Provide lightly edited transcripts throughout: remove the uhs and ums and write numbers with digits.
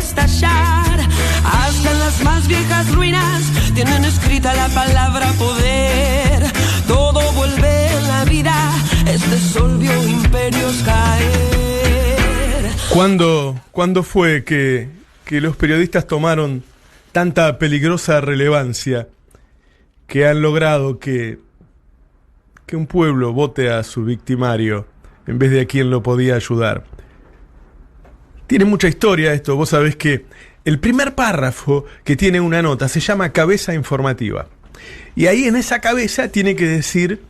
estallar. Hasta en las más viejas ruinas tienen escrita la palabra poder. Todo vuelve en la vida, este sol vio imperios caer. ¿Cuándo fue que los periodistas tomaron tanta peligrosa relevancia que han logrado que un pueblo vote a su victimario en vez de a quien lo podía ayudar? Tiene mucha historia esto. Vos sabés que el primer párrafo que tiene una nota se llama cabeza informativa. Y ahí en esa cabeza tiene que decir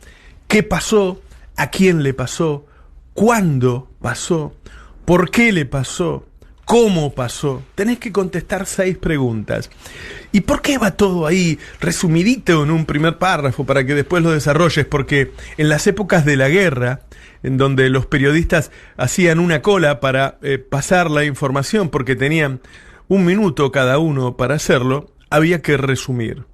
qué pasó, a quién le pasó, cuándo pasó, por qué le pasó, cómo pasó. Tenés que contestar 6 preguntas. ¿Y por qué va todo ahí resumidito en un primer párrafo para que después lo desarrolles? Porque en las épocas de la guerra, en donde los periodistas hacían una cola para pasar la información porque tenían 1 minuto cada uno para hacerlo, había que resumir.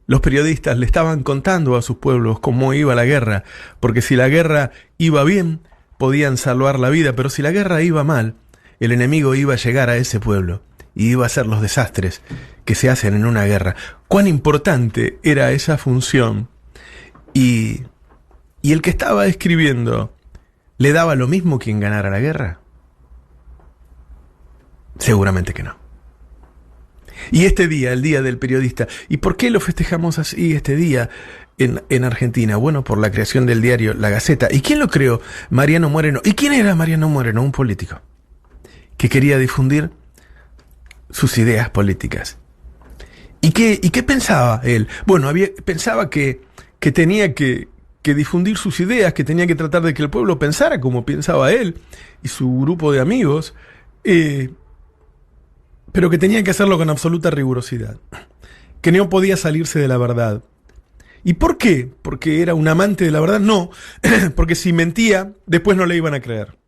Los periodistas le estaban contando a sus pueblos cómo iba la guerra, porque si la guerra iba bien, podían salvar la vida, pero si la guerra iba mal, el enemigo iba a llegar a ese pueblo y iba a hacer los desastres que se hacen en una guerra. Cuán importante era esa función. Y el que estaba escribiendo, ¿le daba lo mismo quien ganara la guerra? Seguramente que no. Y este día, el Día del Periodista, ¿y por qué lo festejamos así este día en Argentina? Bueno, por la creación del diario La Gaceta. ¿Y quién lo creó? Mariano Moreno. ¿Y quién era Mariano Moreno? Un político que quería difundir sus ideas políticas. ¿Y qué pensaba él? Bueno, pensaba que tenía que difundir sus ideas, que tenía que tratar de que el pueblo pensara como pensaba él y su grupo de amigos, pero que tenía que hacerlo con absoluta rigurosidad, que no podía salirse de la verdad. ¿Y por qué? ¿Porque era un amante de la verdad? No, porque si mentía, después no le iban a creer.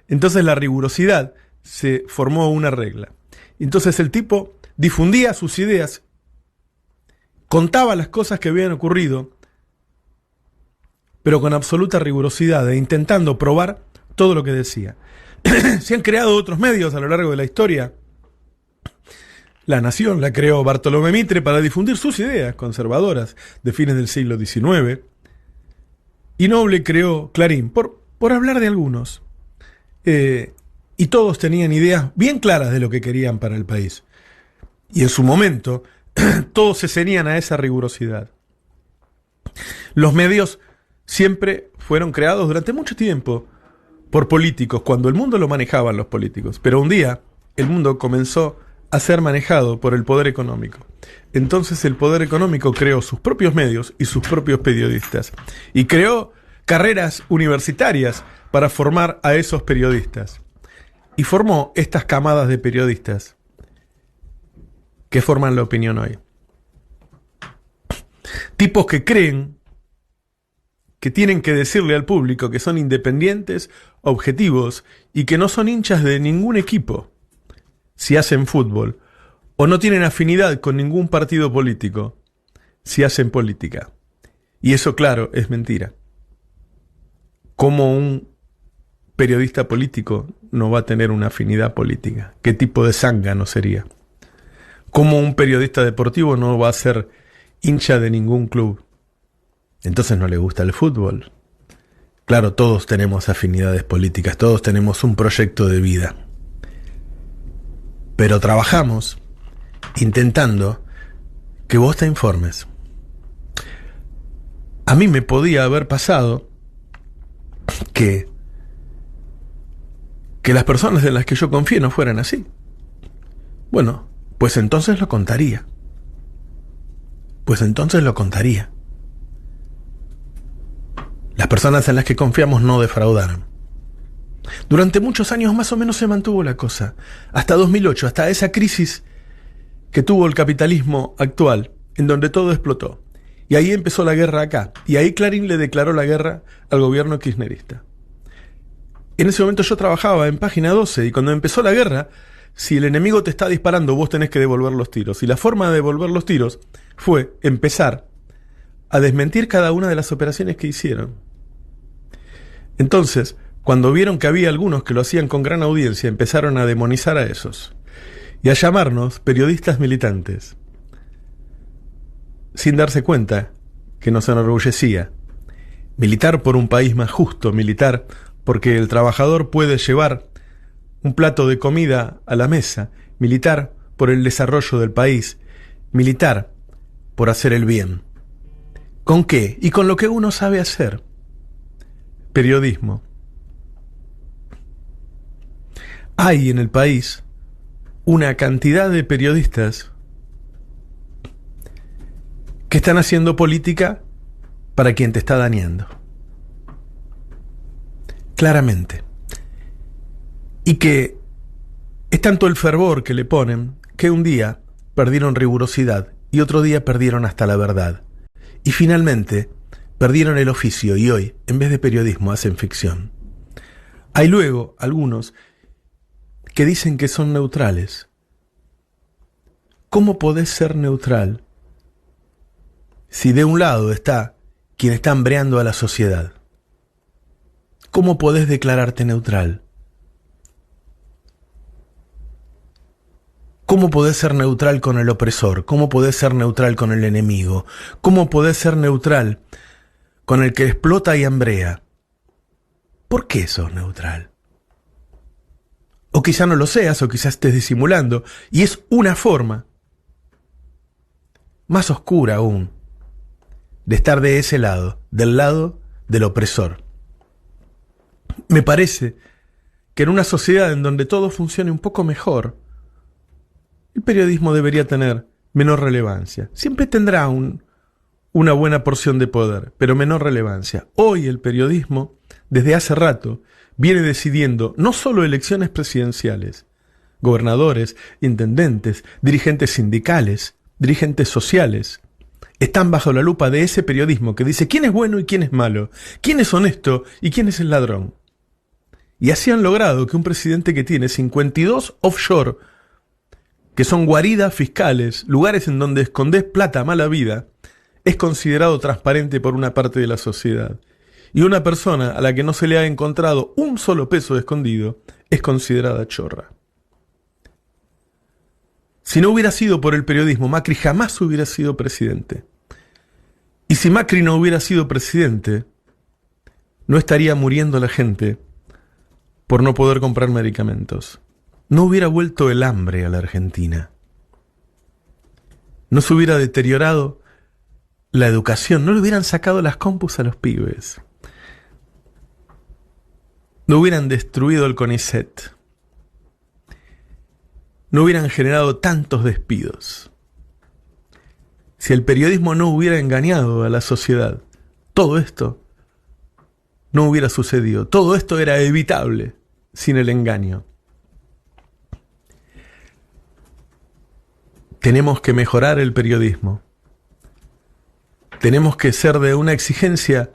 Entonces la rigurosidad se formó una regla. Entonces el tipo difundía sus ideas, contaba las cosas que habían ocurrido, pero con absoluta rigurosidad e intentando probar todo lo que decía. Se han creado otros medios a lo largo de la historia. La Nación la creó Bartolomé Mitre para difundir sus ideas conservadoras de fines del siglo XIX. Y Noble creó Clarín, por hablar de algunos. Y todos tenían ideas bien claras de lo que querían para el país. Y en su momento, todos se ceñían a esa rigurosidad. Los medios siempre fueron creados durante mucho tiempo por políticos, cuando el mundo lo manejaban los políticos. Pero un día, el mundo comenzó a ser manejado por el poder económico. Entonces el poder económico creó sus propios medios y sus propios periodistas. Y creó carreras universitarias para formar a esos periodistas. Y formó estas camadas de periodistas que forman la opinión hoy. Tipos que creen que tienen que decirle al público que son independientes, objetivos y que no son hinchas de ningún equipo si hacen fútbol, o no tienen afinidad con ningún partido político si hacen política. Y eso, claro, es mentira. ¿Cómo un periodista político no va a tener una afinidad política? ¿Qué tipo de zángano sería? ¿Cómo un periodista deportivo no va a ser hincha de ningún club? Entonces no le gusta el fútbol. Claro, todos tenemos afinidades políticas, todos tenemos un proyecto de vida. Pero trabajamos intentando que vos te informes. A mí me podía haber pasado que las personas en las que yo confié no fueran así. Bueno, pues entonces lo contaría. Las personas en las que confiamos no defraudaron. Durante muchos años más o menos se mantuvo la cosa. Hasta 2008, hasta esa crisis que tuvo el capitalismo actual, en donde todo explotó. Y ahí empezó la guerra acá. Y ahí Clarín le declaró la guerra al gobierno kirchnerista. En ese momento yo trabajaba en Página 12 y cuando empezó la guerra, si el enemigo te está disparando, vos tenés que devolver los tiros. Y la forma de devolver los tiros fue empezar a desmentir cada una de las operaciones que hicieron. Entonces, cuando vieron que había algunos que lo hacían con gran audiencia, empezaron a demonizar a esos y a llamarnos periodistas militantes, sin darse cuenta que nos enorgullecía. Militar por un país más justo, militar porque el trabajador puede llevar un plato de comida a la mesa, militar por el desarrollo del país, militar por hacer el bien. ¿Con qué? Y con lo que uno sabe hacer. Periodismo. Hay en el país una cantidad de periodistas que están haciendo política para quien te está dañando. Claramente. Y que es tanto el fervor que le ponen que un día perdieron rigurosidad y otro día perdieron hasta la verdad. Y finalmente perdieron el oficio y hoy, en vez de periodismo, hacen ficción. Hay luego algunos que dicen que son neutrales. ¿Cómo podés ser neutral si de un lado está quien está hambreando a la sociedad? ¿Cómo podés declararte neutral? ¿Cómo podés ser neutral con el opresor? ¿Cómo podés ser neutral con el enemigo? ¿Cómo podés ser neutral con el que explota y hambrea? ¿Por qué sos neutral? O quizá no lo seas, o quizá estés disimulando, y es una forma más oscura aún de estar de ese lado, del lado del opresor. Me parece que en una sociedad en donde todo funcione un poco mejor, el periodismo debería tener menor relevancia. Siempre tendrá una buena porción de poder, pero menor relevancia. Hoy el periodismo, desde hace rato, viene decidiendo no solo elecciones presidenciales, gobernadores, intendentes, dirigentes sindicales, dirigentes sociales, están bajo la lupa de ese periodismo que dice quién es bueno y quién es malo, quién es honesto y quién es el ladrón. Y así han logrado que un presidente que tiene 52 offshore, que son guaridas fiscales, lugares en donde escondés plata a mala vida, es considerado transparente por una parte de la sociedad. Y una persona a la que no se le ha encontrado un solo peso escondido es considerada chorra. Si no hubiera sido por el periodismo, Macri jamás hubiera sido presidente. Y si Macri no hubiera sido presidente, no estaría muriendo la gente por no poder comprar medicamentos. No hubiera vuelto el hambre a la Argentina. No se hubiera deteriorado la educación, no le hubieran sacado las compus a los pibes. No hubieran destruido el CONICET. No hubieran generado tantos despidos. Si el periodismo no hubiera engañado a la sociedad, todo esto no hubiera sucedido. Todo esto era evitable sin el engaño. Tenemos que mejorar el periodismo. Tenemos que ser de una exigencia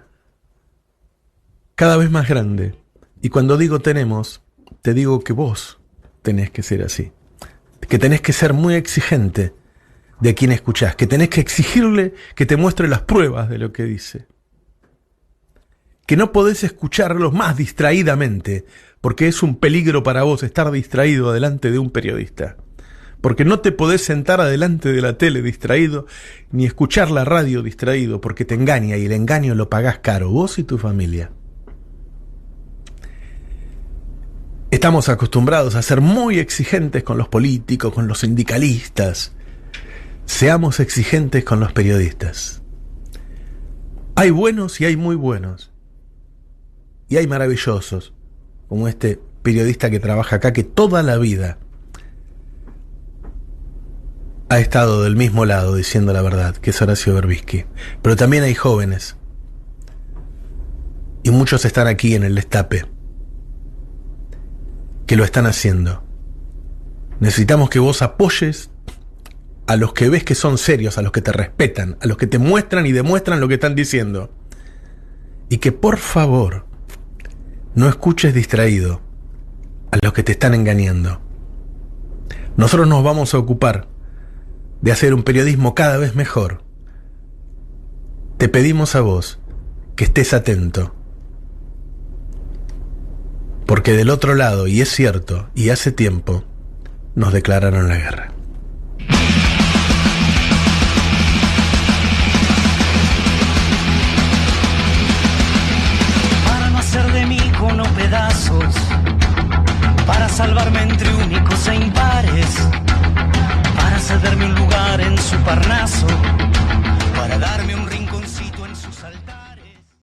cada vez más grande. Y cuando digo tenemos, te digo que vos tenés que ser así. Que tenés que ser muy exigente de quien escuchás. Que tenés que exigirle que te muestre las pruebas de lo que dice. Que no podés escucharlos más distraídamente, porque es un peligro para vos estar distraído delante de un periodista. Porque no te podés sentar adelante de la tele distraído, ni escuchar la radio distraído, porque te engaña y el engaño lo pagás caro, vos y tu familia. Estamos acostumbrados a ser muy exigentes con los políticos, con los sindicalistas. Seamos exigentes con los periodistas. Hay buenos y hay muy buenos. Y hay maravillosos, como este periodista que trabaja acá, que toda la vida ha estado del mismo lado diciendo la verdad, que es Horacio Berbisky. Pero también hay jóvenes. Y muchos están aquí en el destape, que lo están haciendo. Necesitamos que vos apoyes a los que ves que son serios, a los que te respetan, a los que te muestran y demuestran lo que están diciendo. Y que por favor no escuches distraído a los que te están engañando. Nosotros nos vamos a ocupar de hacer un periodismo cada vez mejor. Te pedimos a vos que estés atento. Porque del otro lado, y es cierto, y hace tiempo, nos declararon la guerra. Para no hacer de mí cono pedazos, para salvarme entre únicos e impares, para cederme un lugar en su Parnaso, para darme un rinconcito en sus altares.